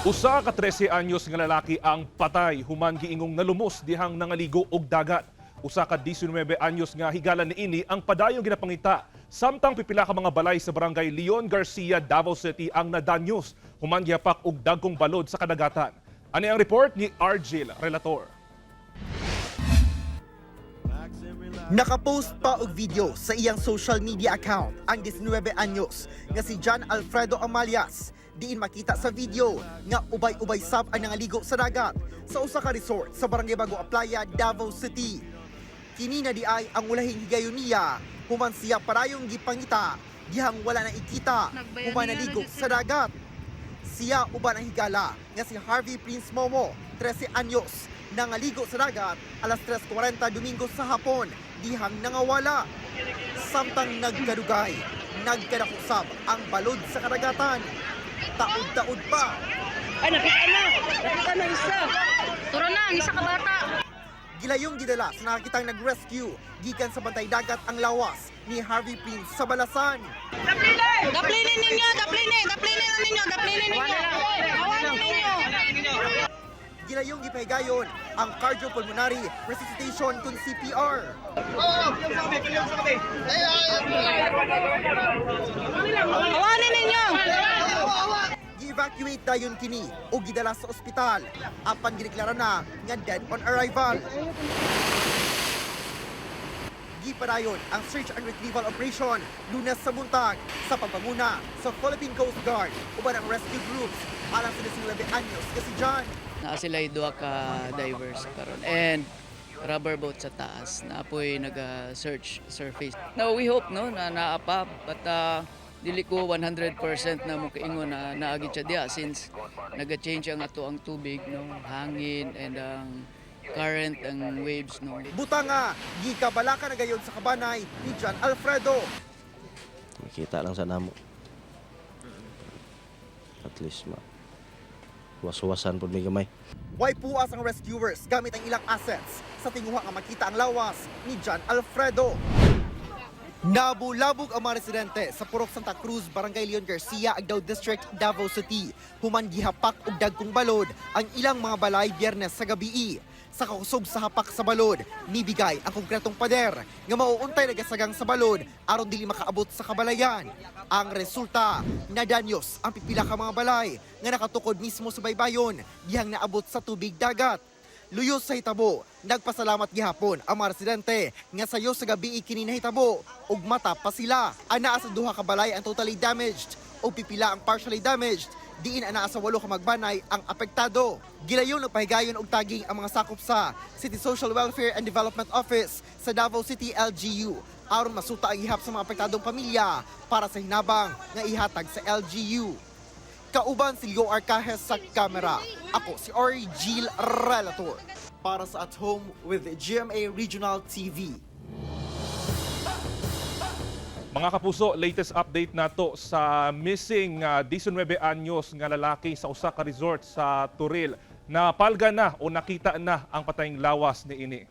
Usa ka 13 anyos nga lalaki ang patay human giingong nalumos dihang nangaligo og dagat. Usa ka 19 anyos nga higala niini ang padayong ginapangita. Samtang pipila ka mga balay sa barangay Leon Garcia, Davao City ang nadanyos human gihapak og dagkong balod sa kadagatan. Ani ang report ni Argil Relator. Nakapost pa og video sa iyang social media account ang 19 anyos nga si John Alfredo Amalias. Diin makita sa video nga ubay-ubay sab ang nangaligo sa dagat sa usa ka resort sa Barangay Bagua Playa, Davao City. Kini na di ay ang ulahing higayon niya human siya parayong gipangita dihang wala na ikita human naligo sa dagat. Siya uban ang higala nga si Harvey Prince Momo, 13 anyos, nangaligo sa dagat alas 3:40 Domingo sa hapon dihang nangawala. Samtang nagkadugay, nagkadakusab ang balod sa kadagatan. Taod-taod pa. Ay, nakita na isa. Turo na, ang isa ka bata. Gilayong gidala sa nakakitang nag-rescue gikan sa bantay dagat ang lawas ni Harvey Prince sa Balasan. Daplinin ninyo, daplinin ninyo. Awalan ninyo. Gilayong gipahigayon ang cardiopulmonary resuscitation kung CPR. Awalan ninyo. Gi-evacuate dayon kini o gidala sa ospital apan gideklara na nga dead on arrival. Gipadayon ang search and retrieval operation Lunes sa buntag sa pagpanguna sa Philippine Coast Guard uban ang rescue groups alang sa 19 anyos nga si John. Na sila duha ka divers karon and rubber boat sa taas na apoy naga-search surface. Now we hope no na naapa but dili ko 100% na mo kaingon na naagi siya diha since naga-change ang ato ang tubig no, hangin and ang current ang waves no. Buta nga gikabala na gayon sa kabanay ni John Alfredo. Makita lang sa namo. At least was-wasan po may gamay. Way puas ang rescuers gamit ang ilang assets sa tinguha nga makita ang lawas ni John Alfredo. Nabulabog ang mga residente sa Purok Santa Cruz, Barangay Leon Garcia, Agdao District, Davao City. Human gihapak og dagkong balod ang ilang mga balay Biyernes sa gabii. Sa kakusog sa hapak sa balod, nibigay ang konkretong pader nga mauuntay nagasagang sa balod aron dili makaabot sa kabalayan. Ang resulta, nadanyos ang pipila ka mga balay nga nakatukod mismo sa baybayon dihang naabot sa tubig dagat. Luyos sa hitabo, nagpasalamat gihapon ang mga residente nga sayo sa gabi kini nahitabo ug mata pa sila. Anaa sa duha ka balay ang totally damaged o pipila ang partially damaged. Diin anaa sa 8 ka magbanay ang apektado. Gilayon og pahigayon og taging ang mga sakop sa City Social Welfare and Development Office sa Davao City LGU aron masuta ang ihap sa mga apektadong pamilya para sa hinabang nga ihatag sa LGU. Kauban si Leo Arcajes sa kamera. Ako si Argil Relator para sa At Home with GMA Regional TV. Mga kapuso, latest update nato sa missing 19 anyos nga lalaki sa usa ka resort sa Turil. Napalga na o nakita na ang patayng lawas ni ini.